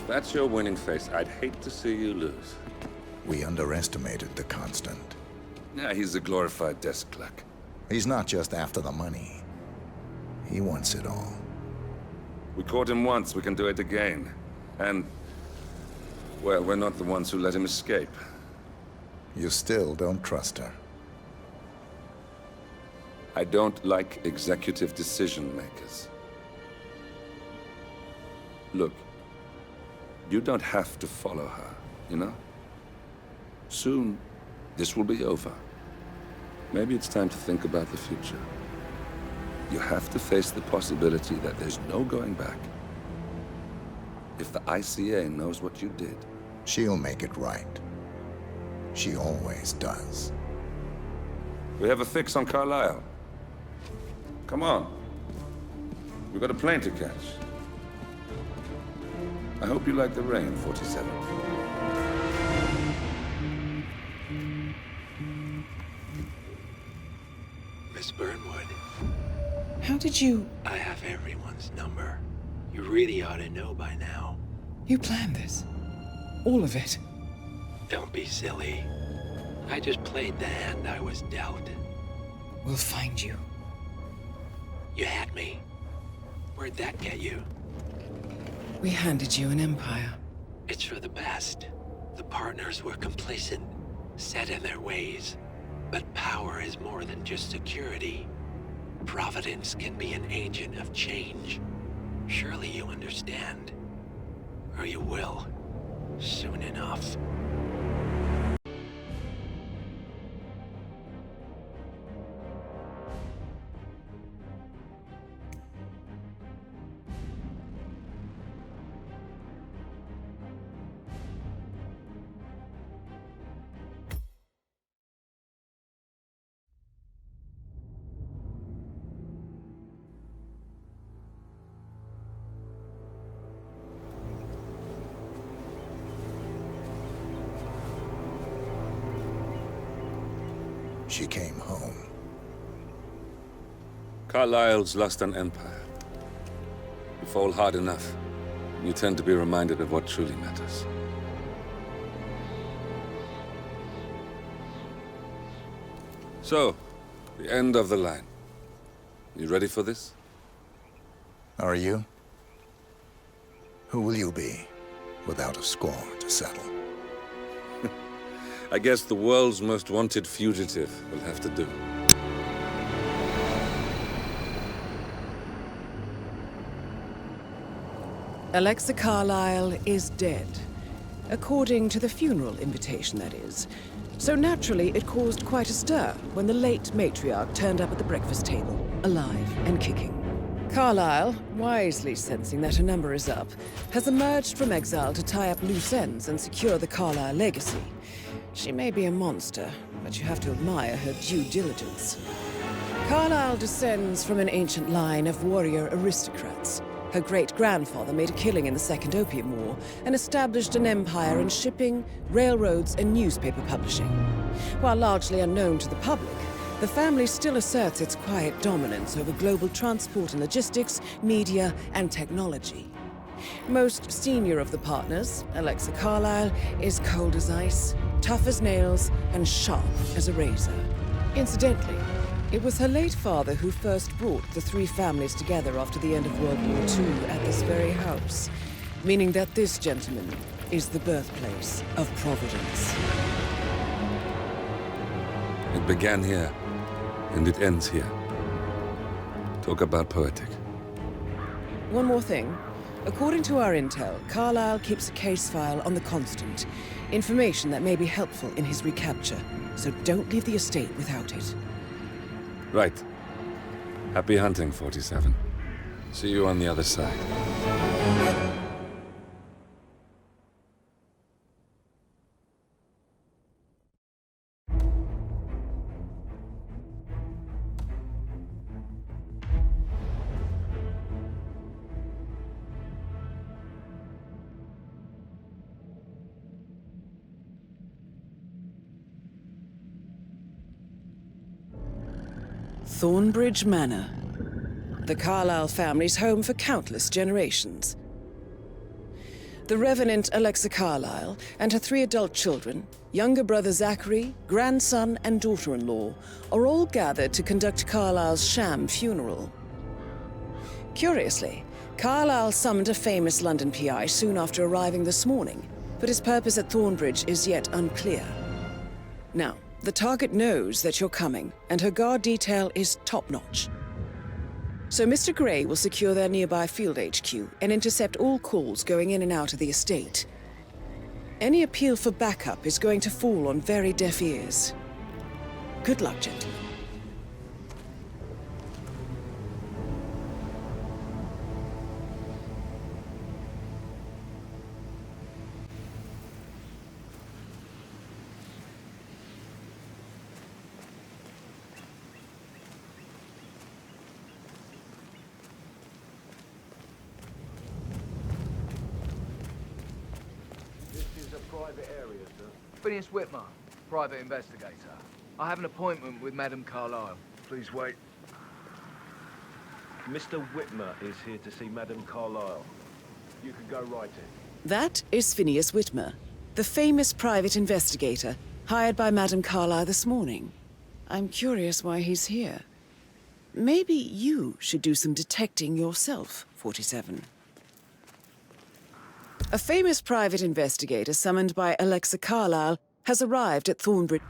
that's your winning face, I'd hate to see you lose. We underestimated the Constant. Yeah, he's a glorified desk clerk. He's not just after the money. He wants it all. We caught him once, we can do it again. And, well, we're not the ones who let him escape. You still don't trust her. I don't like executive decision makers. Look, you don't have to follow her, you know? Soon, this will be over. Maybe it's time to think about the future. You have to face the possibility that there's no going back. If the ICA knows what you did... She'll make it right. She always does. We have a fix on Carlisle. Come on. We've got a plane to catch. I hope you like the rain, 47. Miss Burnwood. How did you... I have everyone's number. You really ought to know by now. You planned this? All of it? Don't be silly. I just played the hand I was dealt. We'll find you. You had me. Where'd that get you? We handed you an empire. It's for the best. The partners were complacent, set in their ways. But power is more than just security. Providence can be an agent of change. Surely you understand. Or you will. Soon enough. She came home. Carlisle's lost an empire. You fall hard enough, you tend to be reminded of what truly matters. So, the end of the line. You ready for this? Are you? Who will you be, without a score to settle? I guess the world's most wanted fugitive will have to do. Alexa Carlisle is dead. According to the funeral invitation, that is. So naturally, it caused quite a stir when the late matriarch turned up at the breakfast table, alive and kicking. Carlisle, wisely sensing that her number is up, has emerged from exile to tie up loose ends and secure the Carlisle legacy. She may be a monster, but you have to admire her due diligence. Carlisle descends from an ancient line of warrior aristocrats. Her great-grandfather made a killing in the Second Opium War and established an empire in shipping, railroads, and newspaper publishing. While largely unknown to the public, the family still asserts its quiet dominance over global transport and logistics, media, and technology. Most senior of the partners, Alexa Carlisle, is cold as ice, tough as nails, and sharp as a razor. Incidentally, it was her late father who first brought the three families together after the end of World War II at this very house, meaning that this gentleman is the birthplace of Providence. It began here, and it ends here. Talk about poetic. One more thing. According to our intel, Carlisle keeps a case file on the Constant. Information that may be helpful in his recapture, so don't leave the estate without it. Right. Happy hunting, 47. See you on the other side. Thornbridge Manor. The Carlisle family's home for countless generations. The Revenant Alexa Carlyle and her 3 adult children, younger brother Zachary, grandson, and daughter-in-law, are all gathered to conduct Carlyle's sham funeral. Curiously, Carlyle summoned a famous London PI soon after arriving this morning, but his purpose at Thornbridge is yet unclear. Now, the target knows that you're coming, and her guard detail is top-notch. So Mr. Gray will secure their nearby field HQ and intercept all calls going in and out of the estate. Any appeal for backup is going to fall on very deaf ears. Good luck, gentlemen. Private area, sir. Phineas Whitmer, private investigator. I have an appointment with Madame Carlyle. Please wait. Mr. Whitmer is here to see Madame Carlyle. You can go right in. That is Phineas Whitmer, the famous private investigator hired by Madame Carlyle this morning. I'm curious why he's here. Maybe you should do some detecting yourself, 47. A famous private investigator summoned by Alexa Carlyle has arrived at Thornbridge.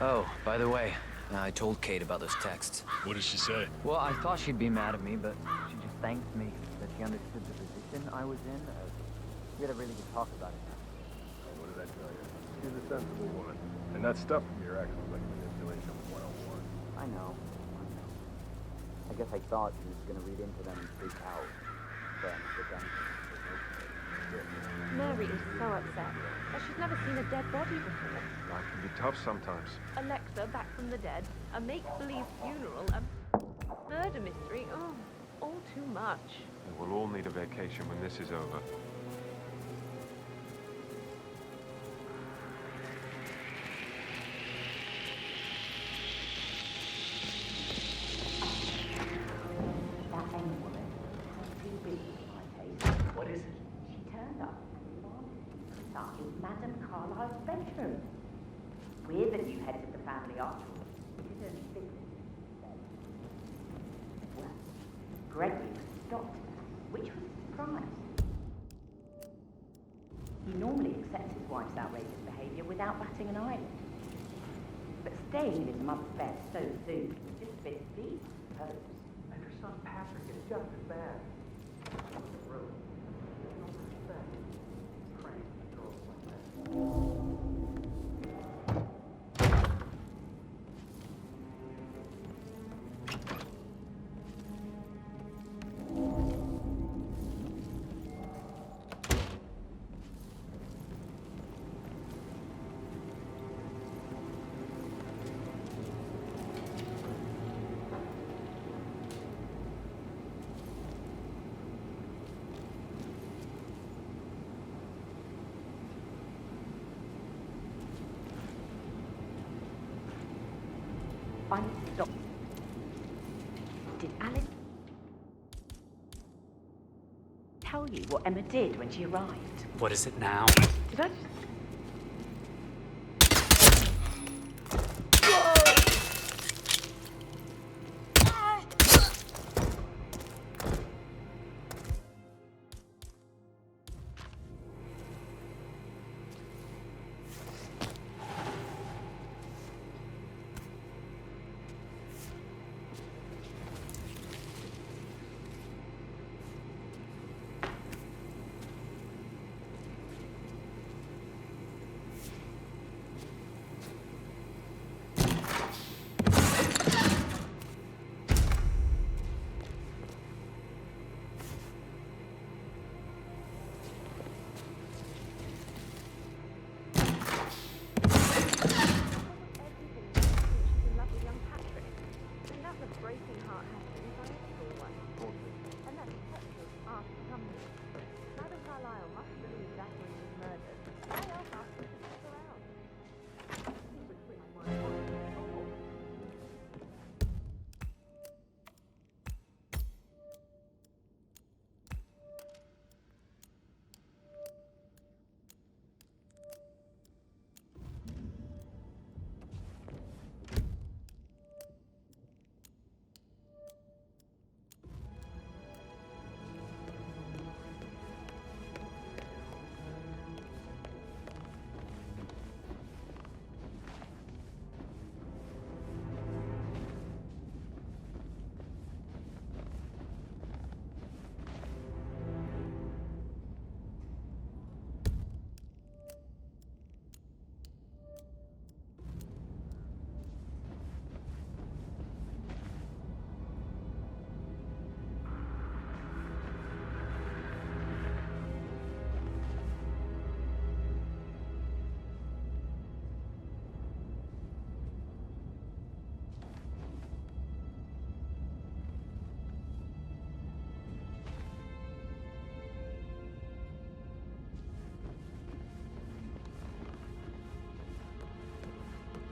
Oh, by the way, I told Kate about those texts. What did she say? Well, I thought she'd be mad at me, but she just thanked me that she understood the position I was in. We had a really good talk about it. What did I tell you? She's a sensible woman. And that stuff from your ex was like manipulation 101. I know. I guess I thought she was gonna read into them and freak out. Then the gun. Mary is so upset, but she's never seen a dead body before. Life can be tough sometimes. Alexa back from the dead, a make-believe funeral, a murder mystery. Oh, all too much. We'll all need a vacation when this is over. That Amy woman has two bits in my taste. What is it? She turned up in Madame Carlyle's bedroom. We're the new heads of the family after all. It is only business. Well, Gregory stopped that, which was a surprise. He normally accepts his wife's outrageous behaviour without batting an eyelid. But staying in his mother's bed so soon was just a bit deep, I suppose. And her son Patrick is just as bad. I stopped. Did Alex tell you what Emma did when she arrived? What is it now? Did I just...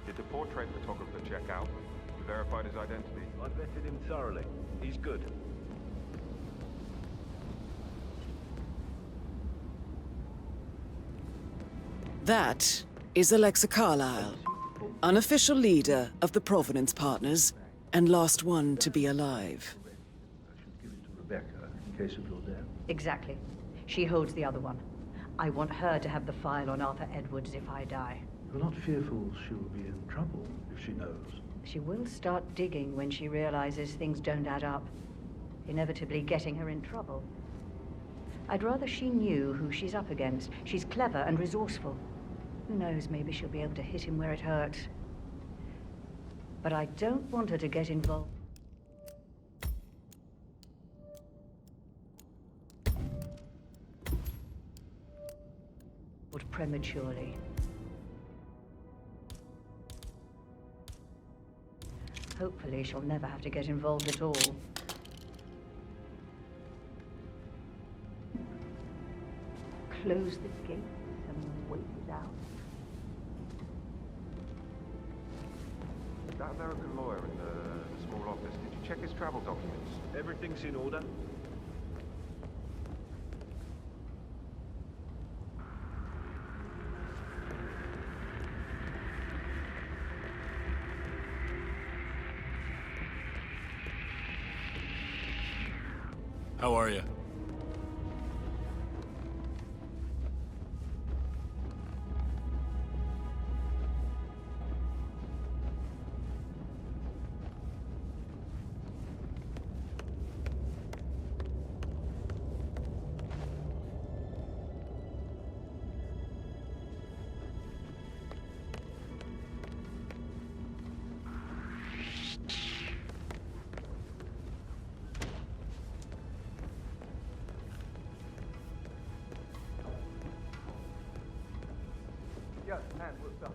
Did the portrait photographer check out? You verified his identity? I vetted him thoroughly. He's good. That is Alexa Carlyle, unofficial leader of the Provenance Partners, and last one to be alive. I should give it to Rebecca in case of your death. Exactly. She holds the other one. I want her to have the file on Arthur Edwards if I die. You're not fearful she will be in trouble if she knows? She will start digging when she realizes things don't add up, inevitably getting her in trouble. I'd rather she knew who she's up against. She's clever and resourceful. Who knows, maybe she'll be able to hit him where it hurts. But I don't want her to get involved. Prematurely. Hopefully she'll never have to get involved at all. Close the gates and wait it out. That American lawyer in the small office, did you check his travel documents? Everything's in order. How are you? Yo, man, what's up?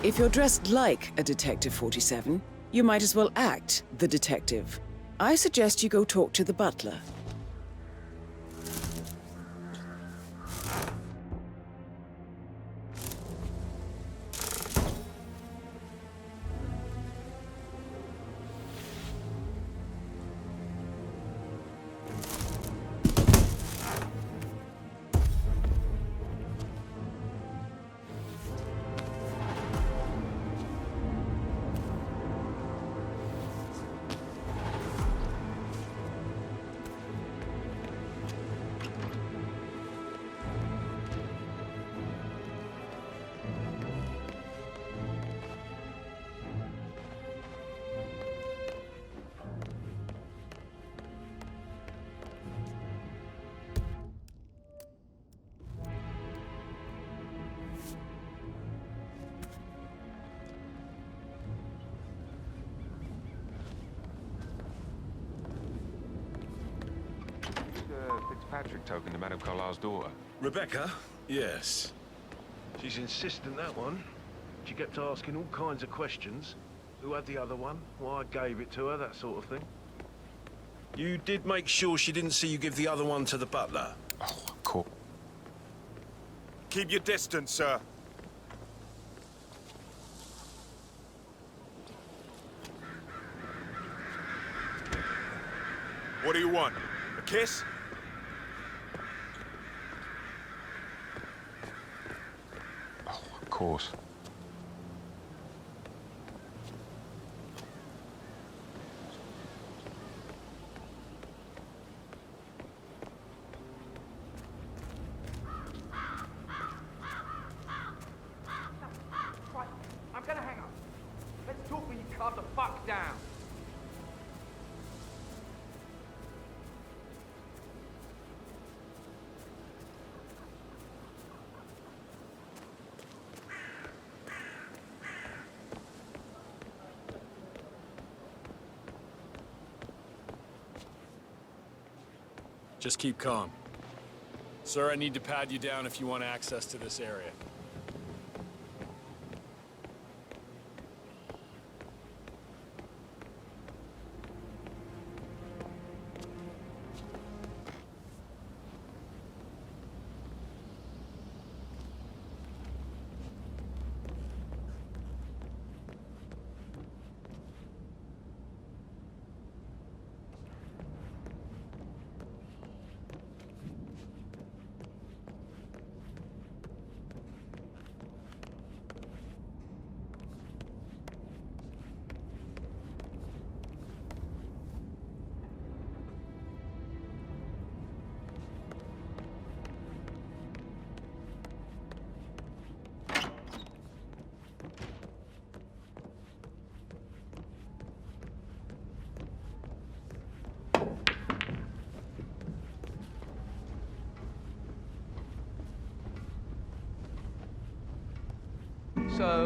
If you're dressed like a Detective 47, you might as well act the detective. I suggest you go talk to the butler. Fitzpatrick token to Madame Carlisle's daughter. Rebecca? Yes. She's insistent, that one. She kept asking all kinds of questions. Who had the other one? Why I gave it to her, that sort of thing. You did make sure she didn't see you give the other one to the butler? Oh, cool. Keep your distance, sir. What do you want? A kiss? Oh, of course. Right, I'm gonna hang up. Let's talk when you calm the fuck down. Just keep calm. Sir, I need to pad you down if you want access to this area.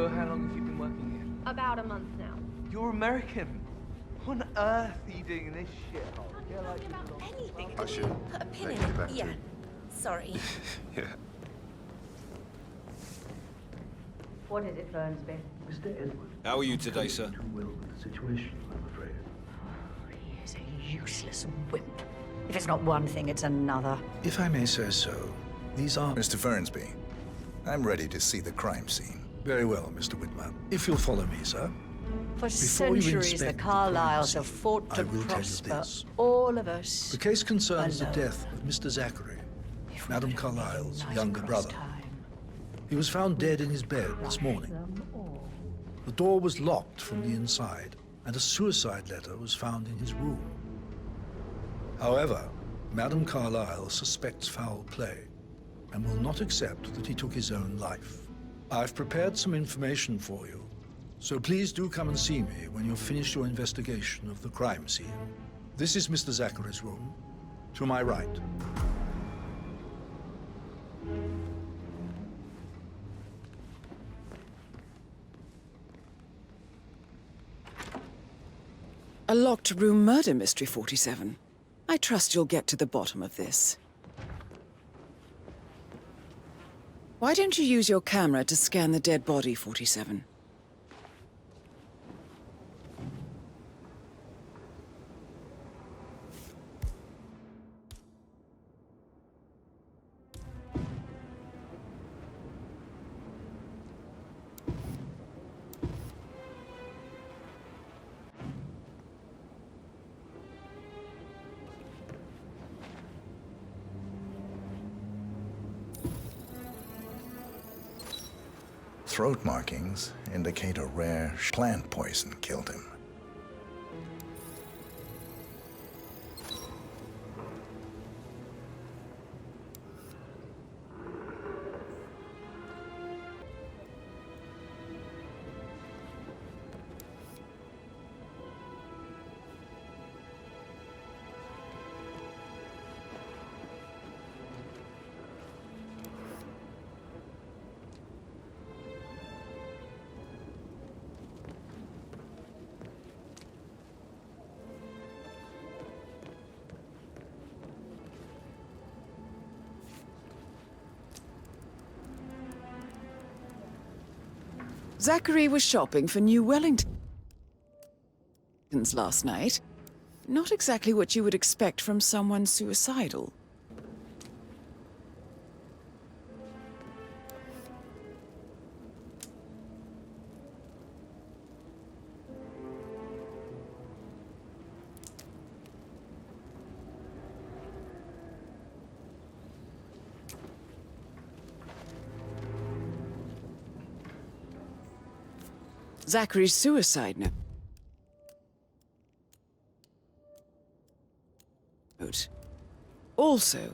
So, how long have you been working here? About a month now. You're American. What on earth are you doing in this shithole? Yeah, like Anything. I should Put a pin let in you it. back to Yeah. it. Sorry. Yeah. What is it, Fernsby? Mr. Edward. How are you today, sir? Too well with the situation, I'm afraid. He is a useless wimp. If it's not one thing, it's another. If I may say so, these are... Mr. Fernsby, I'm ready to see the crime scene. Very well, Mr. Whitman. If you'll follow me, sir. For Before you centuries, the inspect the Carlyles crime have fought scene, to I will tell you prosper. this. All of us. The case concerns the alone. death of Mr. Zachary, If Madame we could only Carlyle's unite younger across brother. time. He was found dead in his bed this morning. Them all. The door was locked from the inside, and a suicide letter was found in his room. However, Madame Carlyle suspects foul play and will not accept that he took his own life. I've prepared some information for you, so please do come and see me when you've finished your investigation of the crime scene. This is Mr. Zachary's room, to my right. A locked room murder mystery, 47. I trust you'll get to the bottom of this. Why don't you use your camera to scan the dead body, 47? Throat markings indicate a rare plant poison killed him. Zachary was shopping for new Wellingtons last night. Not exactly what you would expect from someone suicidal. Zachary's suicide note. Also,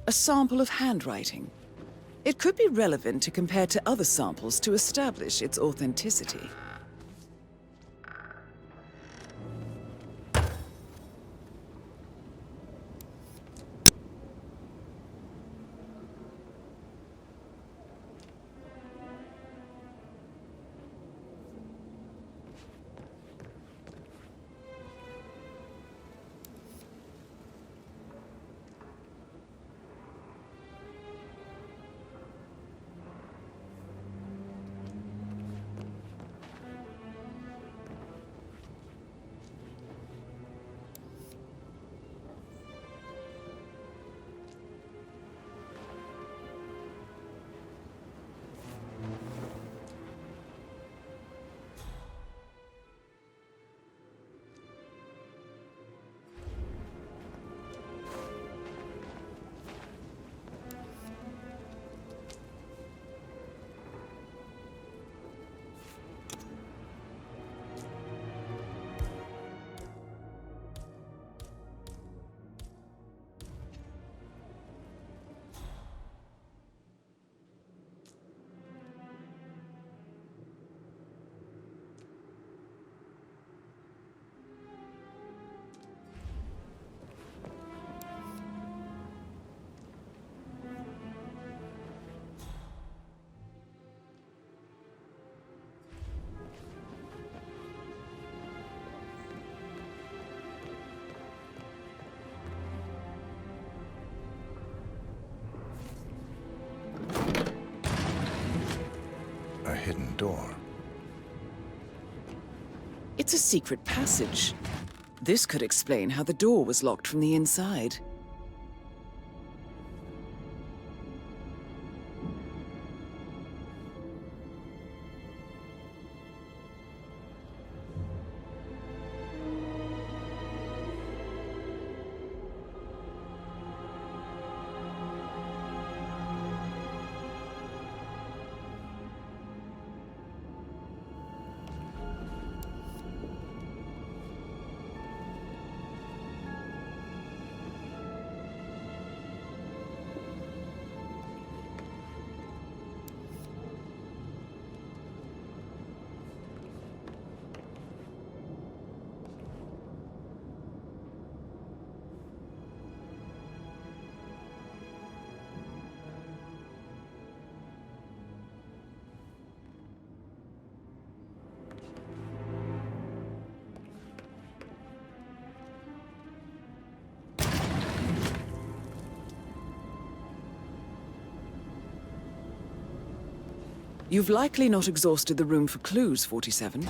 a sample of handwriting. It could be relevant to compare to other samples to establish its authenticity. a hidden door. It's a secret passage. This could explain how the door was locked from the inside. You've likely not exhausted the room for clues, 47.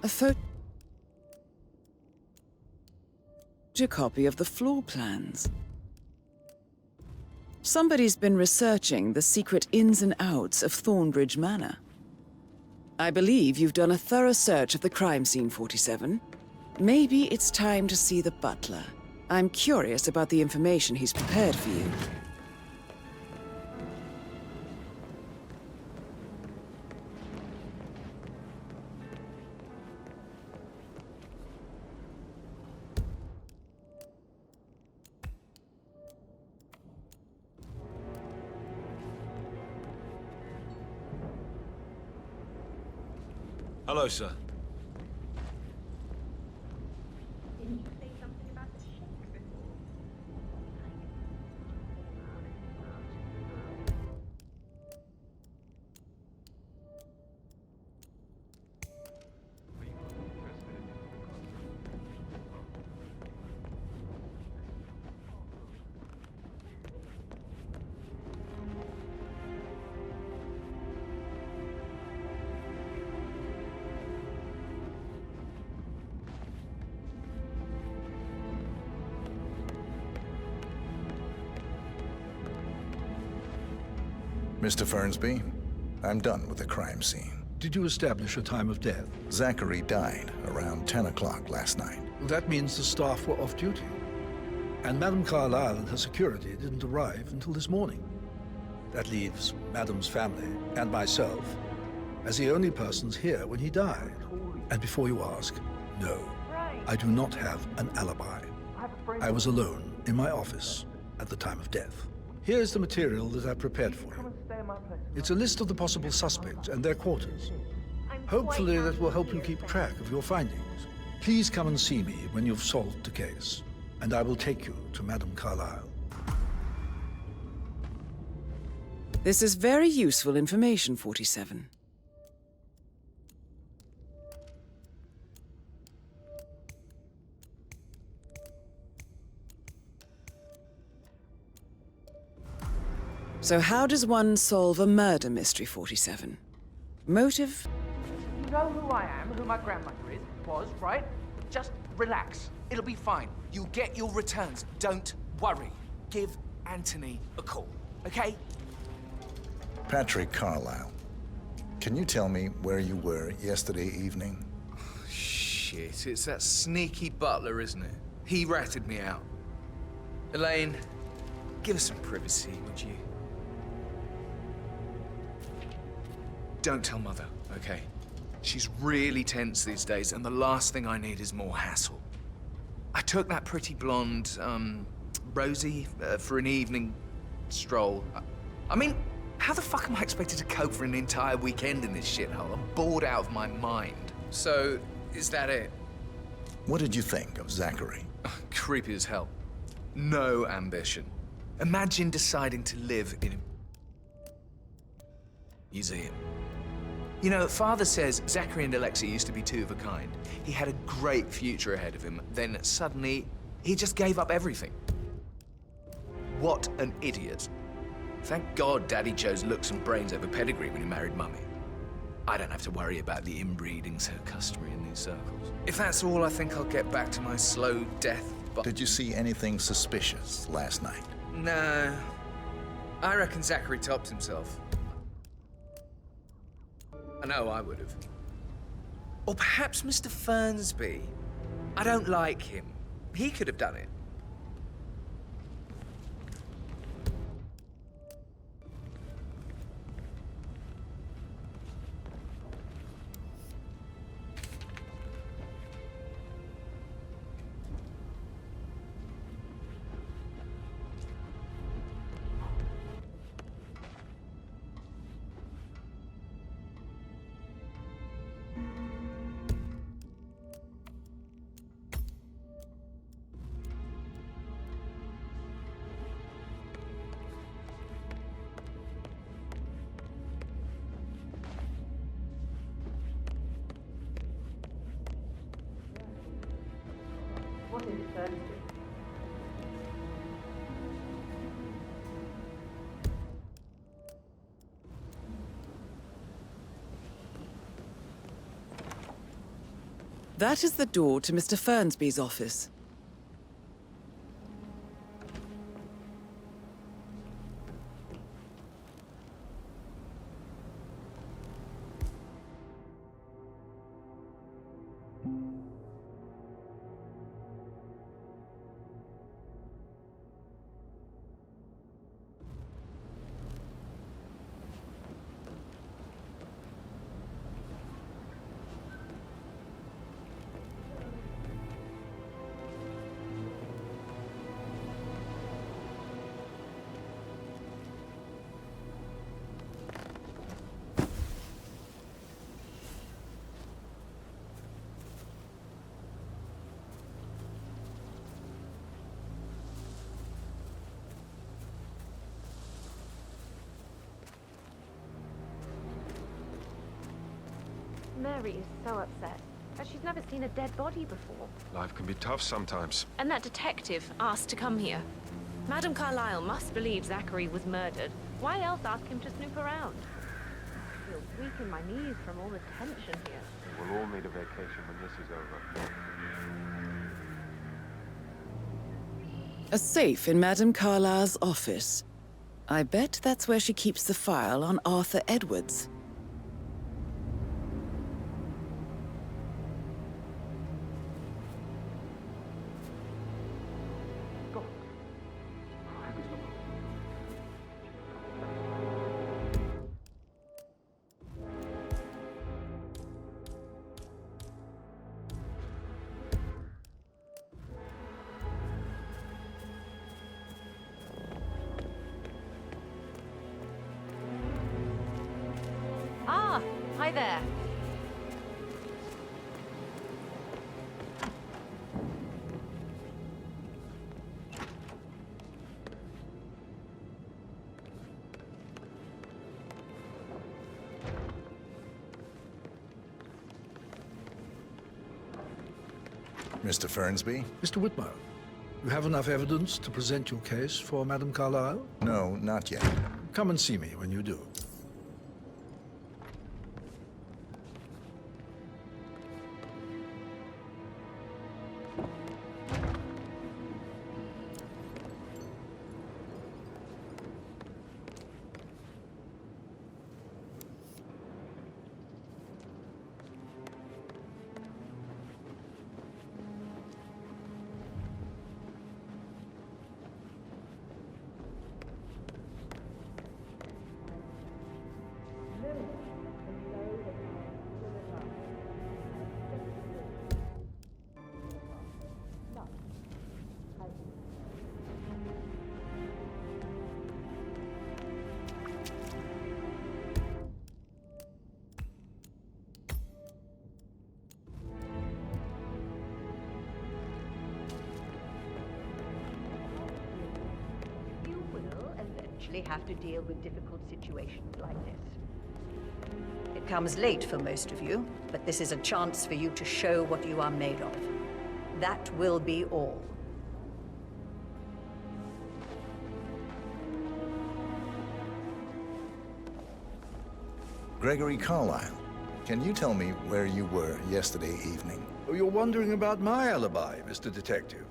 A photocopy of the floor plans. Somebody's been researching the secret ins and outs of Thornbridge Manor. I believe you've done a thorough search of the crime scene, 47. Maybe it's time to see the butler. I'm curious about the information he's prepared for you. Hello, sir. Didn't you say something about the shakes before? Mr. Fernsby, I'm done with the crime scene. Did you establish a time of death? Zachary died around 10 o'clock last night. That means the staff were off duty. And Madame Carlyle and her security didn't arrive until this morning. That leaves Madame's family and myself as the only persons here when he died. And before you ask, no, I do not have an alibi. I was alone in my office at the time of death. Here's the material that I prepared for you. It's a list of the possible suspects and their quarters. Hopefully that will help you keep track of your findings. Please come and see me when you've solved the case, and I will take you to Madame Carlyle. This is very useful information, 47. So how does one solve a murder mystery, 47? Motive? You know who I am, who my grandmother was, right? Just relax. It'll be fine. You'll get your returns. Don't worry. Give Anthony a call, okay? Patrick Carlyle, can you tell me where you were yesterday evening? Shit, it's that sneaky butler, isn't it? He ratted me out. Elaine, give us some privacy, would you? Don't tell Mother, okay? She's really tense these days, and the last thing I need is more hassle. I took that pretty blonde, Rosie, for an evening stroll. I mean, How the fuck am I expected to cope for an entire weekend in this shithole? I'm bored out of my mind. So, is that it? What did you think of Zachary? Creepy as hell. No ambition. Imagine deciding to live in a museum. You know, Father says Zachary and Alexei used to be two of a kind. He had a great future ahead of him. Then suddenly, he just gave up everything. What an idiot. Thank God Daddy chose looks and brains over pedigree when he married Mummy. I don't have to worry about the inbreeding so customary in these circles. If that's all, I think I'll get back to my slow death. Did you see anything suspicious last night? No. I reckon Zachary topped himself. I know I would have. Or perhaps Mr. Fernsby. I don't like him. He could have done it. What is it, Fernsby? That is the door to Mr. Fernsby's office. Mary is so upset. But she's never seen a dead body before. Life can be tough sometimes. And that detective asked to come here. Madame Carlyle must believe Zachary was murdered. Why else ask him to snoop around? I feel weak in my knees from all the tension here. We'll all need a vacation when this is over. A safe in Madame Carlyle's office. I bet that's where she keeps the file on Arthur Edwards. Ah, hi there. Mr. Fernsby? Mr. Whitmer, you have enough evidence to present your case for Madame Carlyle? No, not yet. Come and see me when you do. occasionally have to deal with difficult situations like this. It comes late for most of you, but this is a chance for you to show what you are made of. That will be all. Gregory Carlyle, can you tell me where you were yesterday evening? Oh, you're wondering about my alibi, Mr. Detective.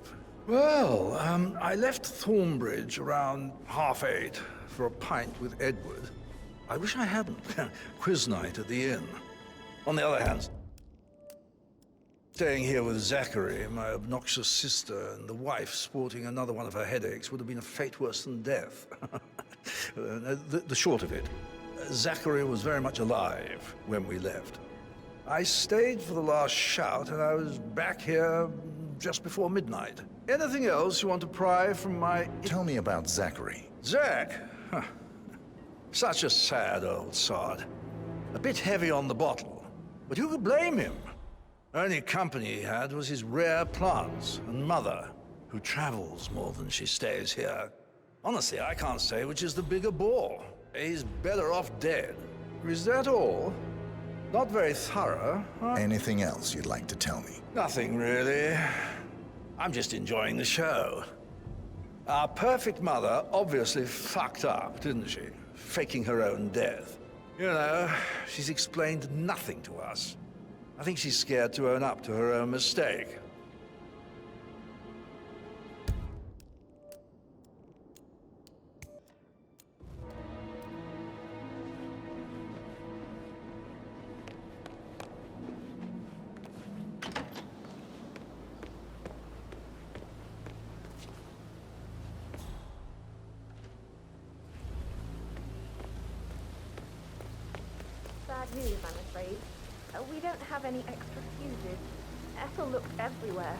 Well, I left Thornbridge around 8:30 for a pint with Edward. I wish I hadn't. Quiz night at the inn. On the other hand, staying here with Zachary, my obnoxious sister, and the wife sporting another one of her headaches would have been a fate worse than death. The short of it, Zachary was very much alive when we left. I stayed for the last shout, and I was back here just before midnight. Anything else you want to pry from my... Tell me about Zachary. Zach? Huh. Such a sad old sod. A bit heavy on the bottle, but who could blame him? Only company he had was his rare plants and mother, who travels more than she stays here. Honestly, I can't say which is the bigger bore. He's better off dead. Is that all? Not very thorough, huh? Anything else you'd like to tell me? Nothing, really. I'm just enjoying the show. Our perfect mother obviously fucked up, didn't she? Faking her own death. You know, she's explained nothing to us. I think she's scared to own up to her own mistake. Bad news, I'm afraid. We don't have any extra fuses. Ethel looked everywhere.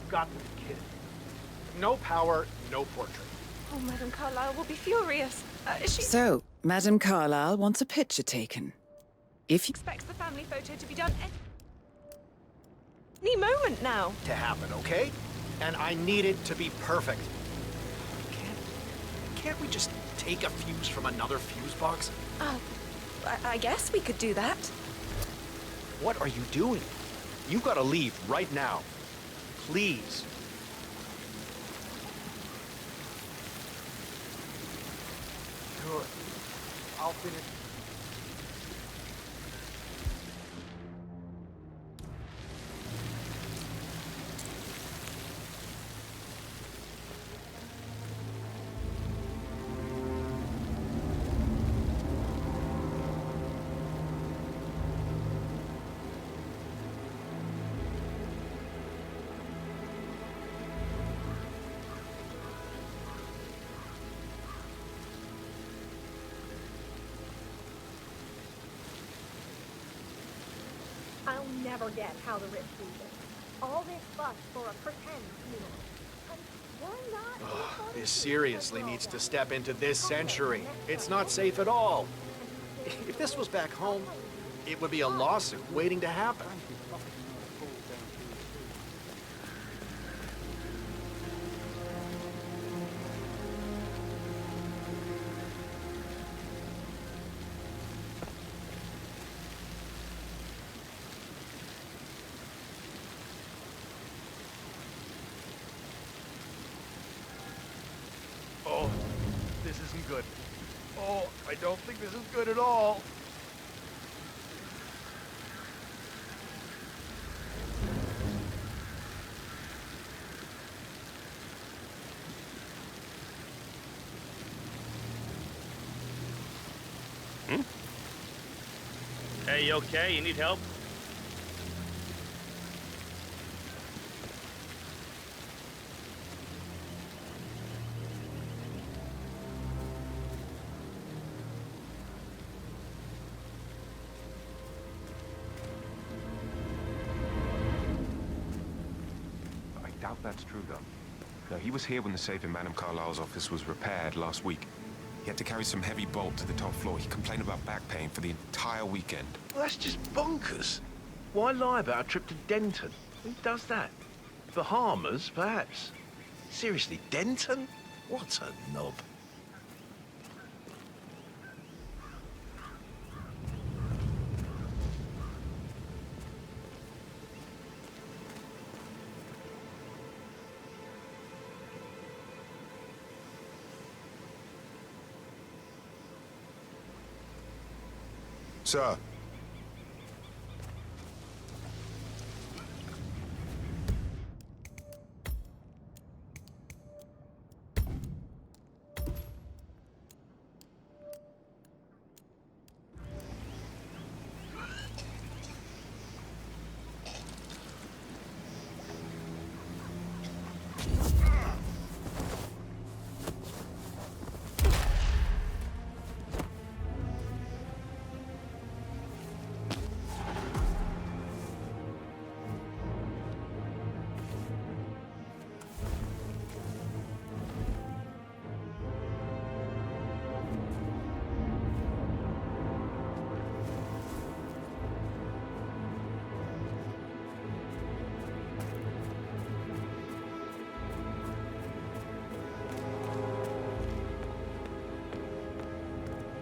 Got this kid. No power, no portrait. Oh, Madame Carlyle will be furious. So, Madame Carlyle wants a picture taken. If you expects the family photo to be done any moment now. To happen, okay? And I need it to be perfect. Can't we just take a fuse from another fuse box? I guess we could do that. What are you doing? You gotta leave right now. Please. Good. I'll finish. I'll never get how the rich do this. All this fuss for a pretend funeral. Why not? This seriously needs to step into this century. It's not safe at all. If this was back home, it would be a lawsuit waiting to happen. Oh, this isn't good. Oh, I don't think this is good at all. Hey, you okay? You need help? I doubt that's true, though. No, he was here when the safe in Madame Carlyle's office was repaired last week. He had to carry some heavy bolt to the top floor. He complained about back pain for the entire weekend. Well, that's just bonkers. Why lie about a trip to Denton? Who does that? Bahamas, perhaps. Seriously, Denton? What a knob. Sir.